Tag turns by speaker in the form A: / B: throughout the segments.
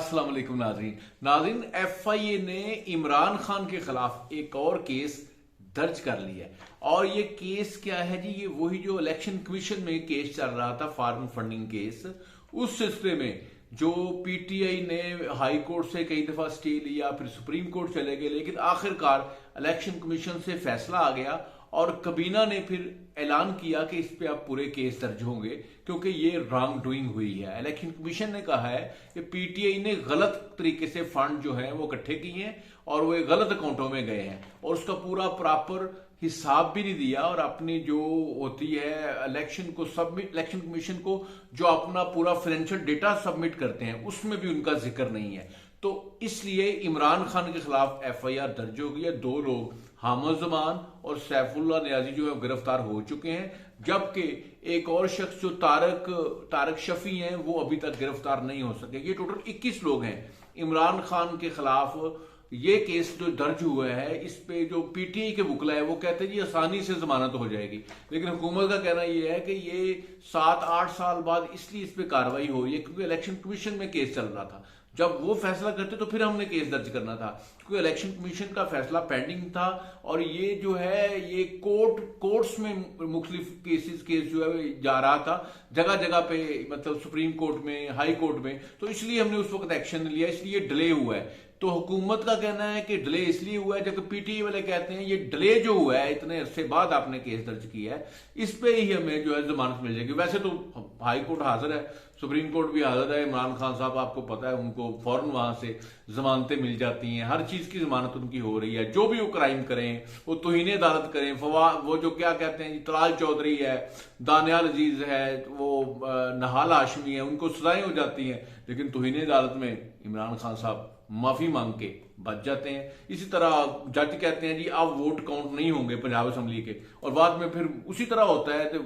A: अस्सलाम वालेकुम नाज़रीन एफआईए ने इमरान खान के खिलाफ एक और केस दर्ज कर लिया है। और ये केस क्या है जी? ये वही जो इलेक्शन कमीशन में केस चल रहा था, फार्म फंडिंग केस। उस सिलसिले में जो पीटीआई ने हाई कोर्ट से कई दफा स्टे लिया, फिर सुप्रीम कोर्ट चले गए, लेकिन आखिरकार इलेक्शन कमीशन से फैसला आ गया और कबीना ने फिर ऐलान किया कि इस पे अब पूरे केस दर्ज होंगे क्योंकि ये रॉन्ग डूइंग हुई है। इलेक्शन कमीशन ने कहा है कि पीटीआई ने गलत तरीके से फंड जो है वो इकट्ठे किए हैं और वो गलत अकाउंटों में गए हैं और उसका पूरा प्रॉपर हिसाब भी नहीं दिया। और अपनी जो होती है इलेक्शन कमीशन को जो अपना पूरा फाइनेंशियल डेटा सबमिट करते हैं उसमें भी उनका जिक्र नहीं है। तो इसलिए इमरान खान के खिलाफ एफआईआर दर्ज हो गई है। दो लोग हामिद जमान और सैफुल्लाह नियाजी जो है गिरफ्तार हो चुके हैं, जबकि एक और शख्स जो तारक शफी हैं वो अभी तक गिरफ्तार नहीं हो सके। ये टोटल 21 लोग हैं। इमरान खान के खिलाफ ये केस जो दर्ज हुआ है, इस पे जो पीटीआई के वकला है वो कहते हैं जी आसानी से जमानत हो जाएगी, लेकिन हुकूमत का कहना ये है कि ये 7-8 साल बाद इसलिए इस पे कार्रवाई हो रही है क्योंकि इलेक्शन कमीशन में केस चल रहा था। जब वो फैसला करते तो फिर हमने केस दर्ज करना था क्योंकि इलेक्शन कमीशन का फैसला पेंडिंग था। और ये जो है ये कोर्ट्स में मुख्तलिफ केस जो है जा रहा था जगह जगह पे, मतलब सुप्रीम कोर्ट में, हाई कोर्ट में। तो इसलिए हमने उस वक्त एक्शन लिया, इसलिए डिले हुआ है। तो हुकूमत का कहना है कि डिले इसलिए हुआ है, जबकि पीटीआई वाले कहते हैं ये डिले जो हुआ है इतने अरसे बाद आपने केस दर्ज किया है, इस पे ही हमें जो है जमानत मिल जाएगी। वैसे तो हाई कोर्ट हाजिर है, सुप्रीम कोर्ट भी हाजिर है। इमरान खान साहब आपको पता है उनको फौरन वहां से जमानतें मिल जाती हैं, हर चीज की जमानत उनकी हो रही है। जो भी वो क्राइम करें, वो तौहीन अदालत करें, वो जो क्या कहते हैं तलाल चौधरी है, दानियाल अजीज है, वो नहाल हाशमी है, उनको सजाएं हो जाती हैं, लेकिन तौहीन अदालत में इमरान खान साहब माफी मांग के बच जाते हैं। इसी तरह जज कहते हैं जी अब वोट काउंट नहीं होंगे पंजाब असेंबली के, और बाद में फिर उसी तरह होता है तो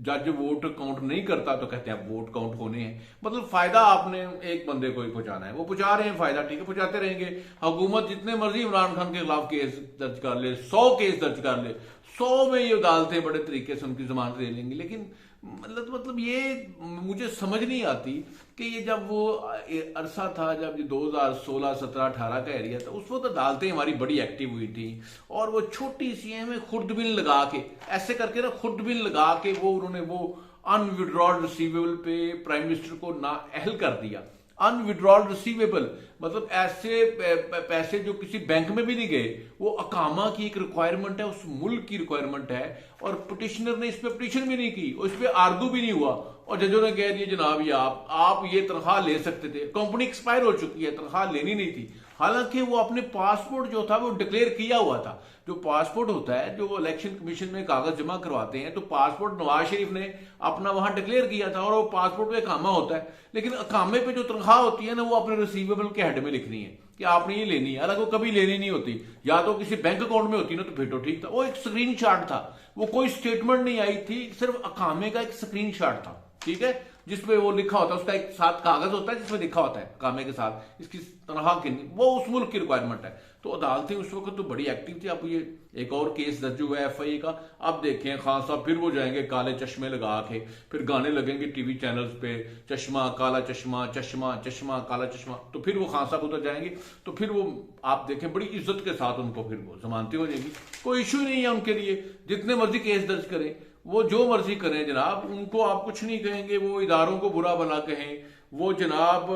A: जज वोट काउंट नहीं करता तो कहते हैं वोट काउंट होने हैं। मतलब फायदा आपने एक बंदे को ही पहुंचाना है, वो पहुंचा रहे हैं फायदा, ठीक है, पहुंचाते रहेंगे। हुकूमत जितने मर्जी इमरान खान के खिलाफ केस दर्ज कर ले, 100 केस दर्ज कर ले, 100 में ये अदालतें बड़े तरीके से उनकी जमानत ले लेंगी। लेकिन मतलब ये मुझे समझ नहीं आती कि ये जब वो अरसा था, जब ये 2016, 17, 18 का एरिया था, उस वक्त अदालतें हमारी बड़ी एक्टिव हुई थी और वो छोटी सी हमें खुर्दबिन लगा के ऐसे करके ना खुर्दबिन लगा के वो उन्होंने वो अनविड्रॉल्ड रिसीवेबल पे प्राइम मिनिस्टर को नाअहल कर दिया। अनविड्रॉल्ड रिसीवेबल मतलब ऐसे पैसे जो किसी बैंक में भी नहीं गए, वो अकामा की एक रिक्वायरमेंट है, उस मुल्क की रिक्वायरमेंट है, और पिटिशनर ने इस पे पिटिशन भी नहीं की और इस पे आर्गू भी नहीं हुआ और जजों ने कह दिया जनाब ये आप ये तनख्वाह ले सकते थे, कंपनी एक्सपायर हो चुकी है, तनख्वाह लेनी नहीं थी। हालांकि वो अपने पासपोर्ट जो था वो डिक्लेयर किया हुआ था। जो पासपोर्ट होता है, जो इलेक्शन कमीशन में कागज जमा करवाते हैं, तो पासपोर्ट नवाज शरीफ ने अपना वहां डिक्लेयर किया था और वो पासपोर्ट पे अकामा होता है, लेकिन अकामे पे जो तनख्वाह होती है ना वो अपने रिसीवेबल के हेड में लिखनी है कि आपने ये लेनी है, हालांकि वो कभी लेनी नहीं होती। या तो किसी बैंक अकाउंट में होती ना तो फिर तो ठीक था। वो एक स्क्रीन शॉट था, वो कोई स्टेटमेंट नहीं आई थी, सिर्फ अकामे का एक स्क्रीन शॉट था, ठीक है, जिसपे वो लिखा होता है, उसका एक साथ कागज होता है जिसमें लिखा होता है कामे के साथ इसकी तनख्वाह कितनी, वो उस मुल्क की रिक्वायरमेंट है। तो अदालतें उस वक्त तो बड़ी एक्टिव थी। अब ये एक और केस दर्ज हुआ है एफआईए का। अब देखें खान साहब फिर वो जाएंगे काले चश्मे लगा के, फिर गाने लगेंगे टीवी चैनल्स पे, चश्मा काला चश्मा, चश्मा चश्मा काला चश्मा, तो फिर वो खान साहब उधर जाएंगे तो फिर वो आप देखें बड़ी इज्जत के साथ उनको फिर वो जमानती हो जाएगी। कोई इशू नहीं है उनके लिए, जितने मर्जी केस दर्ज करें, वो जो मर्जी करें जनाब, उनको आप कुछ नहीं कहेंगे। वो इदारों को बुरा भला कहें, वो जनाब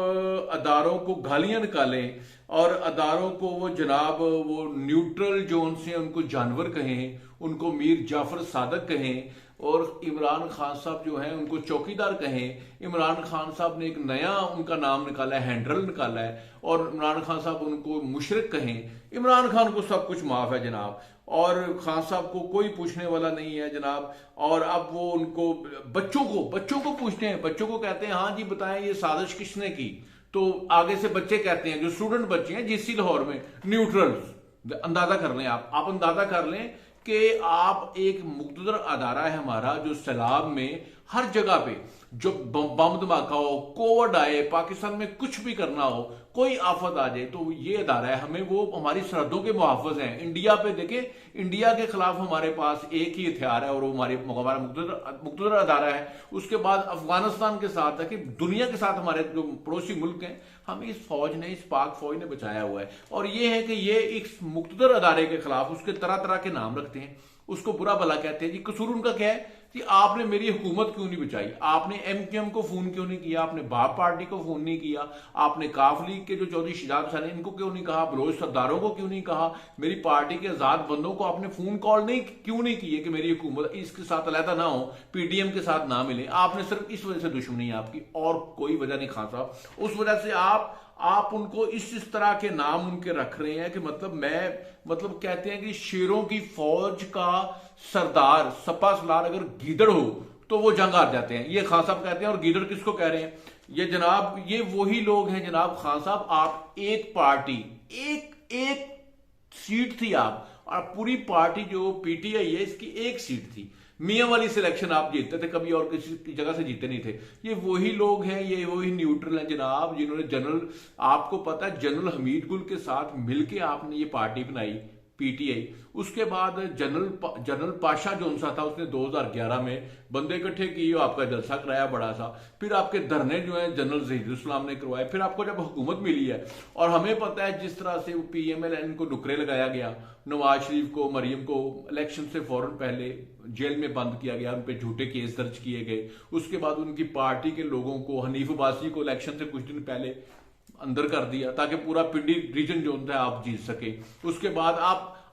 A: अदारों को गालियां निकालें और अदारों को वो जनाब वो न्यूट्रल जोन से उनको जानवर कहें, उनको मीर जाफर सादक कहें, और इमरान खान साहब जो हैं उनको चौकीदार कहें। इमरान खान साहब ने एक नया उनका नाम निकाला है, हैंडल निकाला है, और इमरान खान साहब उनको मुशरिक कहें। इमरान खान को सब कुछ माफ है जनाब, और खान साहब को कोई पूछने वाला नहीं है जनाब। और अब वो उनको बच्चों को पूछते हैं, बच्चों को कहते हैं हाँ जी बताएं ये साजिश किसने की, तो आगे से बच्चे कहते हैं, जो स्टूडेंट बच्चे हैं जीसी लाहौर में, न्यूट्रल्स। अंदाजा कर लें, आप अंदाजा कर लें कि आप एक मुक़तदर अदारा है हमारा जो सैलाब में हर जगह पे जो बम धमाका हो, कोविड आए, पाकिस्तान में कुछ भी करना हो, कोई आफत आ जाए, तो ये अदारा है, हमें वो हमारी सरहदों के मुहाफिज हैं। इंडिया पे देखे, इंडिया के खिलाफ हमारे पास एक ही हथियार है और वो हमारा मुक़तदर अदारा है। उसके बाद अफगानिस्तान के साथ है कि दुनिया के साथ हमारे जो पड़ोसी मुल्क हैं, हमें इस फौज ने, इस पाक फौज ने बचाया हुआ है। और ये है कि ये एक मुक़तदर अदारे के खिलाफ उसके तरह तरह के नाम रखते हैं, उसको बुरा भला कहते हैं। जी कसूर उनका क्या है कि आपने मेरी हुकूमत क्यों नहीं बचाई, आपने एमक्यूएम को फोन क्यों नहीं किया, आपने बाप पार्टी को फोन नहीं किया, आपने काफ लीग के जो चौधरी शहजाद हुसैन इनको क्यों नहीं कहा, बलोच सरदारों को क्यों नहीं कहा, मेरी पार्टी के आजाद बंदों को आपने फोन कॉल नहीं क्यों नहीं किए कि मेरी हुकूमत इसके साथ अलहदा ना हो, पीडीएम के साथ ना मिले। आपने सिर्फ इस वजह से दुश्मनी है आपकी, और कोई वजह नहीं खान साहब। उस वजह से आप उनको इस तरह के नाम उनके रख रहे हैं कि मतलब कहते हैं कि शेरों की फौज का सरदार सपा सलार अगर गीदड़ हो तो वो जंग हार जाते हैं, ये खान साहब कहते हैं। और गीदड़ किसको कह रहे हैं? ये जनाब, ये वही लोग हैं जनाब खान साहब, आप एक पार्टी, एक सीट थी आप, और पूरी पार्टी जो पीटीआई है इसकी एक सीट थी, मियां वाली सिलेक्शन आप जीतते थे, कभी और किसी जगह से जीते नहीं थे। ये वही लोग हैं, ये वही न्यूट्रल हैं जनाब, जिन्होंने जनरल, आपको पता है जनरल हमीद गुल के साथ मिलके आपने ये पार्टी बनाई पीटीआई। उसके बाद जनरल पाशा जो सा था, उसने 2011 में बंदे इकट्ठे किए, आपका जलसा कराया बड़ा सा, फिर आपके धरने जो है जनरल जहीरुल ने करवाए, फिर आपको जब हुकूमत मिली है, और हमें पता है जिस तरह से पीएमएलएन को नुकरे लगाया गया, नवाज शरीफ को, मरियम को इलेक्शन से फौरन पहले जेल में बंद किया गया, उन पर झूठे केस दर्ज किए गए। उसके बाद उनकी पार्टी के लोगों को, हनीफ अब्बासी को इलेक्शन से कुछ दिन पहले अंदर कर दिया ताकि पूरा पिंडी रीजन जो होता है आप जीत सके। उसके बाद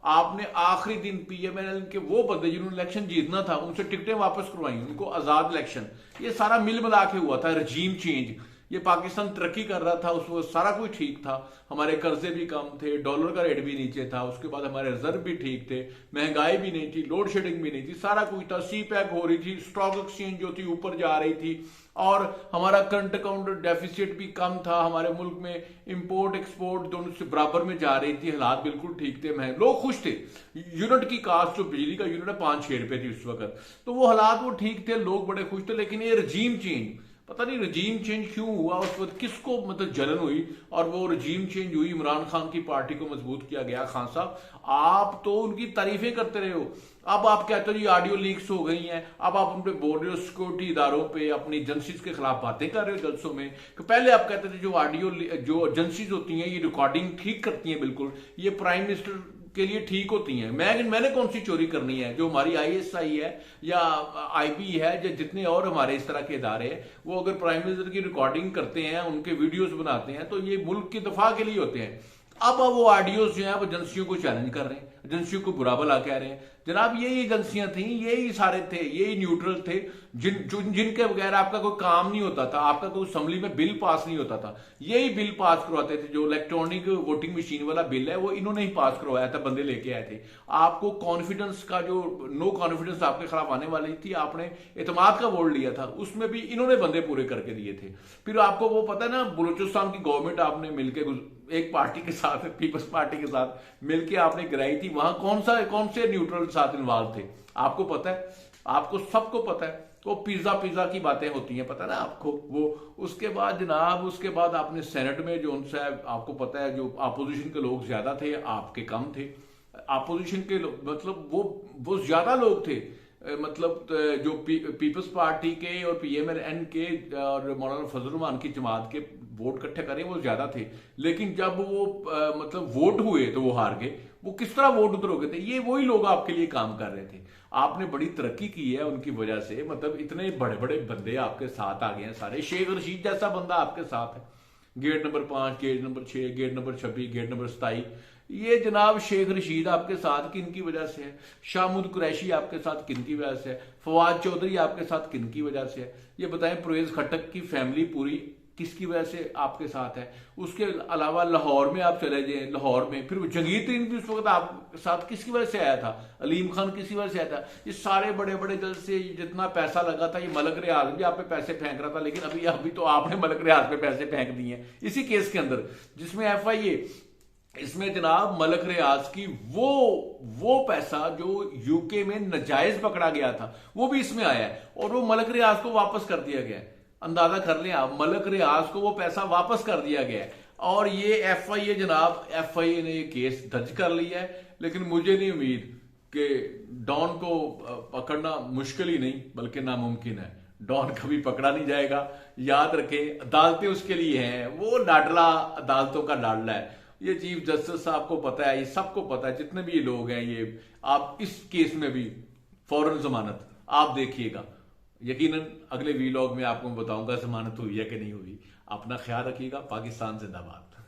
A: आपने आखिरी दिन पीएमएल के वो बंदे जिन्होंने इलेक्शन जीतना था उनसे टिकटें वापस करवाई, उनको आजाद इलेक्शन। ये सारा मिल मिला के हुआ था, रजीम चेंज। ये पाकिस्तान तरक्की कर रहा था, उस वक्त सारा कुछ ठीक था, हमारे कर्जे भी कम थे, डॉलर का रेट भी नीचे था, उसके बाद हमारे रिजर्व भी ठीक थे, महंगाई भी नहीं थी, लोड शेडिंग भी नहीं थी, सारा कुछ था, सी पैक हो रही थी, स्टॉक एक्सचेंज जो थी ऊपर जा रही थी, और हमारा करंट अकाउंट डेफिसिट भी कम था, हमारे मुल्क में इंपोर्ट एक्सपोर्ट दोनों से बराबर में जा रही थी, हालात बिल्कुल ठीक थे, लोग खुश थे। यूनिट की कास्ट जो बिजली का यूनिट है 5-6 रुपए थी उस वक्त, तो वो हालात वो ठीक थे, लोग बड़े खुश थे। लेकिन ये रजीम चेंज, पता नहीं रजीम चेंज क्यों हुआ, उस वक्त किसको जलन हुई, और वो रजीम चेंज हुई, इमरान खान की पार्टी को मजबूत किया गया। खान साहब, आप तो उनकी तारीफें करते रहे हो, अब आप कहते हो जी ऑडियो लीक्स हो गई हैं, अब आप उन पे बोल रहे हो, सिक्योरिटी इदारों पे अपनी एजेंसीज के खिलाफ बातें कर रहे हो जलसों में। कि पहले आप कहते थे जो ऑडियो जो एजेंसीज होती हैं ये रिकॉर्डिंग ठीक करती हैं, बिल्कुल ये प्राइम मिनिस्टर के लिए ठीक होती हैं। मैंने कौन सी चोरी करनी है? जो हमारी आईएसआई है या आईबी है, जो जितने और हमारे इस तरह के इदारे हैं, वो अगर प्राइम मिनिस्टर की रिकॉर्डिंग करते हैं, उनके वीडियोस बनाते हैं, तो ये मुल्क की दफा के लिए होते हैं। अब वो ऑडियोज जो है वो एजेंसियों को चैलेंज कर रहे हैं, एजेंसियों को बुरा भला कह रहे हैं। जनाब यही एजेंसियां थी, यही सारे थे, यही न्यूट्रल थे, जिनके बगैर आपका कोई काम नहीं होता था, आपका कोई असेंबली में बिल पास नहीं होता था, यही बिल पास करवाते थे। जो इलेक्ट्रॉनिक वोटिंग मशीन वाला बिल है वो इन्होंने ही पास करवाया था, बंदे लेके आए थे। आपको कॉन्फिडेंस का जो नो कॉन्फिडेंस आपके खिलाफ आने वाली थी, आपने एतमाद का वोट लिया था, उसमें भी इन्होंने बंदे पूरे करके दिए थे। फिर आपको वो पता है ना, बलूचिस्तान की गवर्नमेंट आपने मिलकर एक पार्टी के साथ, पीपल्स पार्टी के साथ मिलकर आपने गिराई थी, वहां कौन से न्यूट्रल साथ इन्वॉल्व थे? आपको पता है, आपको सबको पता है। तो पिज्जा की बातें होती हैं, पता है ना आपको वो। उसके बाद जनाब, उसके बाद आपने सेनेट में जो उनसे आपको पता है, जो अपोजिशन के लोग ज्यादा थे, आपके कम थे। अपोजिशन के मतलब वो ज्यादा लोग थे, मतलब जो पीपल्स पार्टी के और पीएमएलएन के और मौलाना फजल रहमान की जमात के वोट इकट्ठे करें वो ज्यादा थे। लेकिन जब वो मतलब वोट हुए तो वो हार गए। वो किस तरह वोट उधर हो गए थे? ये वही लोग आपके लिए काम कर रहे थे। आपने बड़ी तरक्की की है उनकी वजह से, मतलब इतने बड़े बड़े बंदे आपके साथ आ गए हैं सारे। शेख रशीद जैसा बंदा आपके साथ है, gate number 5, gate number 6, gate number 26, gate number 27। ये जनाब शेख रशीद आपके साथ किन की वजह से है? शामुद कुरैशी आपके साथ किन की वजह से है? फवाद चौधरी आपके साथ किन की वजह से है? ये बताएं। परवेज खट्टक की फैमिली पूरी किसकी वजह से आपके साथ है? उसके अलावा लाहौर में आप चले जाए, लाहौर में फिर जंगीर तरीन भी उस वक्त आपके साथ किसकी वजह से आया था? अलीम खान किसकी वजह से आया था? ये सारे बड़े बड़े दल से जितना पैसा लगा था, ये मलक रियाज भी आप पे पैसे फेंक रहा था। लेकिन अभी तो आपने मलक रियाज पे पैसे फेंक दिए हैं इसी केस के अंदर, जिसमें एफआईए इसमें जनाब मलक रियाज की वो पैसा जो यूके में नाजायज पकड़ा गया था वो भी इसमें आया है और वो मलक रियाज को वापस कर दिया गया है। अंदाजा कर लें आप, मलक रियाज को वो पैसा वापस कर दिया गया है। और ये एफआईए जनाब, एफआईए ने ये केस दर्ज कर लिया है, लेकिन मुझे नहीं उम्मीद कि डॉन को पकड़ना मुश्किल ही नहीं बल्कि नामुमकिन है। डॉन कभी पकड़ा नहीं जाएगा, याद रखें। अदालतें उसके लिए हैं, वो लाडला, अदालतों का लाडला है। ये चीफ जस्टिस साहब को पता है, ये सबको पता है, जितने भी ये लोग हैं। ये आप इस केस में भी फौरन जमानत आप देखिएगा, यकीनन अगले वीलॉग में आपको बताऊंगा जमानत हुई है कि नहीं हुई। अपना ख्याल रखिएगा। पाकिस्तान जिंदाबाद।